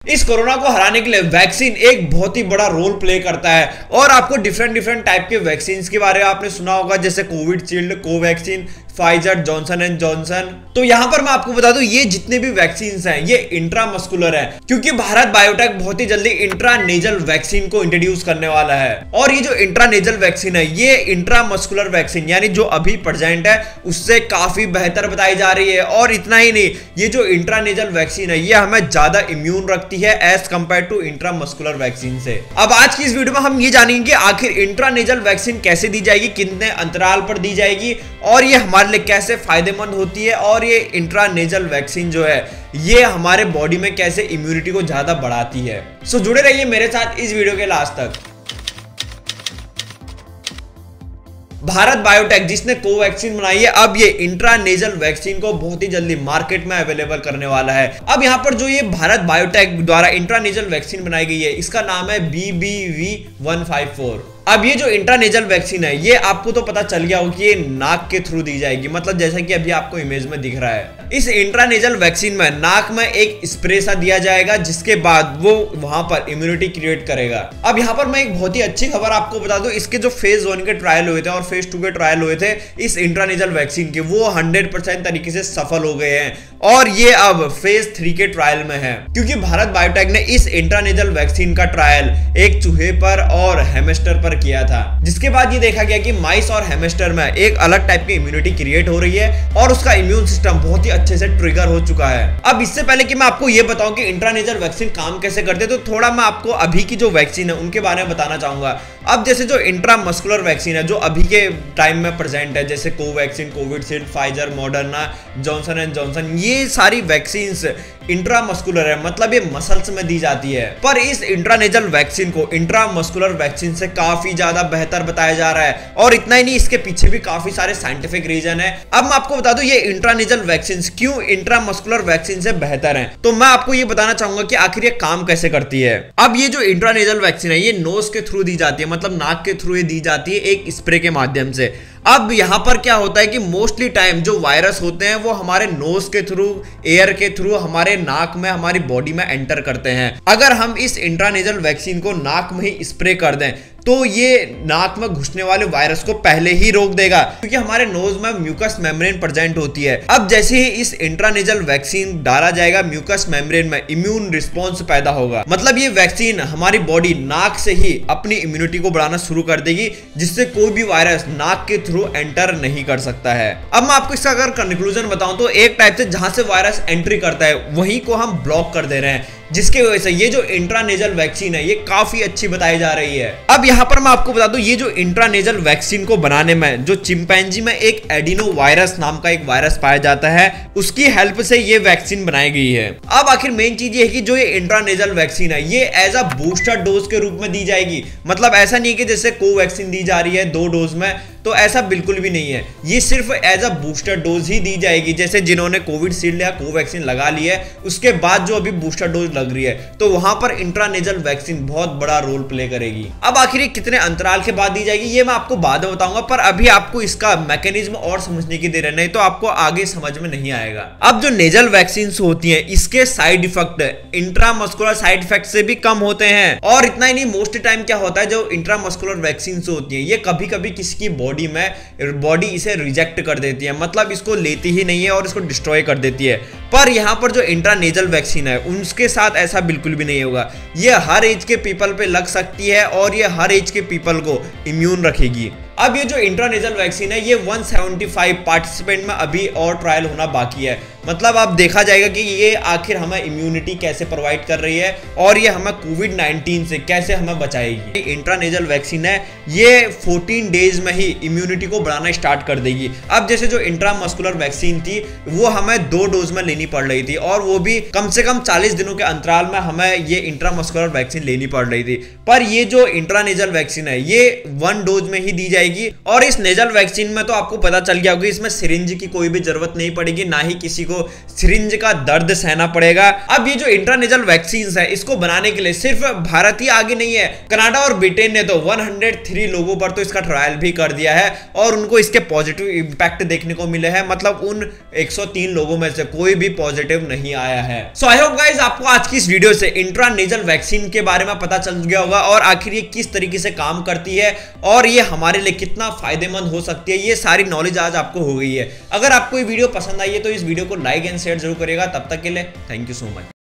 इस कोरोना को हराने के लिए वैक्सीन एक बहुत ही बड़ा रोल प्ले करता है और आपको डिफरेंट टाइप के वैक्सीन के बारे में आपने सुना होगा, जैसे Covishield, Covaxin, Pfizer, Johnson and Johnson. तो यहां पर मैं आपको बता दूं ये जितने भी वैक्सीन हैं ये इंट्रामस्कुलर है, क्योंकि भारत बायोटेक बहुत ही जल्दी इंट्रानेजल वैक्सीन को इंट्रोड्यूस करने वाला है। और ये जो इंट्रानेजल वैक्सीन है ये इंट्रामस्कुलर वैक्सीन यानी जो अभी प्रेजेंट है उससे काफी बेहतर बताई जा रही है। और इतना ही नहीं, ये जो इंट्रानेजल वैक्सीन है ये हमें ज्यादा इम्यून रखती है as compare to intramuscular vaccine से। अब आज की इस वीडियो में हम ये जानेंगे कि आखिर इंट्रानेजल वैक्सीन कैसे दी जाएगी, कितने अंतराल पर दी जाएगी और ये हमारे लिए कैसे फायदेमंद होती है, और ये इंट्रानेजल वैक्सीन जो है ये हमारे बॉडी में कैसे इम्यूनिटी को ज्यादा बढ़ाती है। सो जुड़े रहिए मेरे साथ इस वीडियो के लास्ट तक। भारत बायोटेक जिसने कोवैक्सीन बनाई है, अब ये इंट्रानेजल वैक्सीन को बहुत ही जल्दी मार्केट में अवेलेबल करने वाला है। अब यहाँ पर जो ये भारत बायोटेक द्वारा इंट्रानेजल वैक्सीन बनाई गई है इसका नाम है BBV154। अब ये जो इंट्रानेजल वैक्सीन है ये आपको तो पता चल गया हो कि ये नाक के थ्रू दी जाएगी, मतलब जैसा कि अभी आपको इमेज में दिख रहा है। इस इंट्रानेजल वैक्सीन में नाक में एक स्प्रे सा दिया जाएगा जिसके बाद वो वहां पर इम्यूनिटी क्रिएट करेगा। अब यहाँ पर मैं एक बहुत ही अच्छी खबर आपको बता दूं, इसके जो फेज 1 के ट्रायल हुए थे और फेज 2 के ट्रायल हुए थे इस इंट्रानेजल वैक्सीन के, वो 100% तरीके से सफल हो गए हैं और ये अब फेज 3 के ट्रायल में है, क्योंकि भारत बायोटेक ने इस इंट्रानेजल वैक्सीन का ट्रायल एक चूहे पर और हैमस्टर पर किया था, जिसके बाद ये देखा गया कि माइस और हैमस्टर में एक अलग टाइप की इम्यूनिटी क्रिएट हो रही है और उसका इम्यून सिस्टम बहुत ही अच्छे से ट्रिगर हो चुका है। अब इससे पहले कि मैं आपको ये बताऊं कि इंट्रानेजल वैक्सीन काम कैसे करते हैं, तो थोड़ा मैं आपको अभी की जो वैक्सीन है उनके बारे में बताना चाहूंगा। अब जैसे जो इंट्रामस्कुलर वैक्सीन है जो अभी के टाइम में प्रेजेंट है, जैसे Covaxin, Covishield, Pfizer, Moderna, Johnson and Johnson, ये सारी वैक्सीन्स इंट्रामस्कुलर है, मतलब ये मसल्स में दी जाती है। पर इस इंट्रानेजल वैक्सीन को इंट्रामस्कुलर वैक्सीन से काफी ज्यादा बेहतर बताया जा रहा है और इतना ही नहीं, इसके पीछे भी काफी सारे साइंटिफिक रीजन है। अब मैं आपको बता दूं ये इंट्रानेजल वैक्सीन क्यों इंट्रामस्कुलर वैक्सीन से बेहतर है, तो मैं आपको ये बताना चाहूंगा कि आखिर ये काम कैसे करती है। अब ये जो इंट्रानेजल वैक्सीन है ये नोज के थ्रू दी जाती है, मतलब नाक के थ्रू ये दी जाती है एक स्प्रे के माध्यम से। अब यहां पर क्या होता है कि मोस्टली टाइम जो वायरस होते हैं वो हमारे नोज के थ्रू, एयर के थ्रू हमारे नाक में, हमारी बॉडी में एंटर करते हैं। अगर हम इस इंट्रानेजल वैक्सीन को नाक में ही स्प्रे कर दें तो ये नाक में घुसने वाले वायरस को पहले ही रोक देगा, क्योंकि हमारे नोज में म्यूकस मेम्ब्रेन प्रेजेंट होती है। अब जैसे ही इस इंट्रानेजल वैक्सीन डाला जाएगा म्यूकस मेम्ब्रेन में इम्यून रिस्पॉन्स पैदा होगा, मतलब ये वैक्सीन हमारी बॉडी नाक से ही अपनी इम्यूनिटी को बढ़ाना शुरू कर देगी, जिससे कोई भी वायरस नाक के थ्रू एंटर नहीं कर सकता है। अब मैं आपको इसका अगर कंक्लूजन बताऊं तो एक टाइप से जहां से वायरस एंट्री करता है वहीं को हम ब्लॉक कर दे रहे हैं, जिसके वजह से ये जो इंट्रानेजल वैक्सीन है ये काफी अच्छी बताई जा रही है। अब यहाँ पर मैं आपको बता दूं ये जो इंट्रानेजल वैक्सीन को बनाने में जो चिंपैंजी में एक एडिनो वायरस नाम का एक वायरस पाया जाता है उसकी हेल्प से ये वैक्सीन बनाई गई है। अब आखिर मेन चीज ये है कि जो ये इंट्रानेजल वैक्सीन है ये एज अ बूस्टर डोज के रूप में दी जाएगी, मतलब ऐसा नहीं है कि जैसे कोवैक्सीन दी जा रही है 2 डोज में, तो ऐसा बिल्कुल भी नहीं है। ये सिर्फ एज अ बूस्टर डोज ही दी जाएगी, जैसे जिन्होंने कोविशील्ड या कोवैक्सीन लगा ली है उसके बाद जो अभी बूस्टर डोज लग रही है तो वहां पर इंट्रानेजल वैक्सीन बहुत बड़ा रोल प्ले करेगी। अब आखिर ये कितने अंतराल के बाद दी जाएगी ये मैं आपको बाद में बताऊंगा, पर अभी आपको इसका मैकेनिज्म और समझने की देर है, नहीं तो आपको आगे समझ में नहीं आएगा। अब जो नेजल वैक्सीन होती है इसके side effect intramuscular side effect से भी कम होते हैं। और इतना ही नहीं, मोस्ट टाइम क्या होता है जो इंट्रामस्कुलर वैक्सीन होती है ये कभी कभी किसी की बॉडी इसे रिजेक्ट कर देती है, मतलब इसको लेती ही नहीं है और इसको डिस्ट्रॉय कर देती है। पर यहाँ पर जो इंट्रानेजल वैक्सीन है उनके साथ ऐसा बिल्कुल भी नहीं होगा, ये हर एज के पीपल पे लग सकती है और ये हर एज के पीपल को इम्यून रखेगी। अब ये जो इंट्रानेजल वैक्सीन है ये 175 पार्टिसिपेंट में अभी और ट्रायल होना बाकी है, मतलब अब देखा जाएगा कि ये आखिर हमें इम्यूनिटी कैसे प्रोवाइड कर रही है और ये हमें कोविड-19 से कैसे हमें बचाएगी। इंट्रानेजल वैक्सीन है ये 14 डेज में ही इम्यूनिटी को बढ़ाना स्टार्ट कर देगी। अब जैसे जो इंट्रामस्कुलर वैक्सीन थी वो हमें 2 डोज में लेनी पड़ रही थी और वो भी कम से कम 40 दिनों के अंतराल में हमें ये इंट्रामस्कुलर वैक्सीन लेनी पड़ रही थी, पर ये जो इंट्रानेजल वैक्सीन है ये 1 डोज में ही दी जाएगी रहेगी। और इस नेजल वैक्सीन में तो आपको पता चल गया होगा, इसमें सिरिंज की कोई भी जरूरत नहीं पड़ेगी, ना ही किसी को सिरिंज का दर्द सहना पड़ेगा। अब ये जो इंट्रानेजल वैक्सीन है, इसको बनाने के लिए सिर्फ भारत ही आगे नहीं है, कनाडा और ब्रिटेन ने तो 103 लोगों पर तो इसका ट्रायल भी कर दिया है और उनको इसके पॉजिटिव इंपैक्ट देखने को मिले हैं। मतलब उन 103 लोगों में से कोई भी पॉजिटिव नहीं आया है। सो आई होप गाइस आपको आज की इस वीडियो से इंट्रानेजल वैक्सीन के बारे में पता चल गया होगा और आखिर ये किस तरीके से काम करती है और ये हमारे लिए कितना फायदेमंद हो सकती है, ये सारी नॉलेज आज आपको हो गई है। अगर आपको ये वीडियो पसंद आई है तो इस वीडियो को लाइक एंड शेयर जरूर करिएगा। तब तक के लिए थैंक यू सो मच।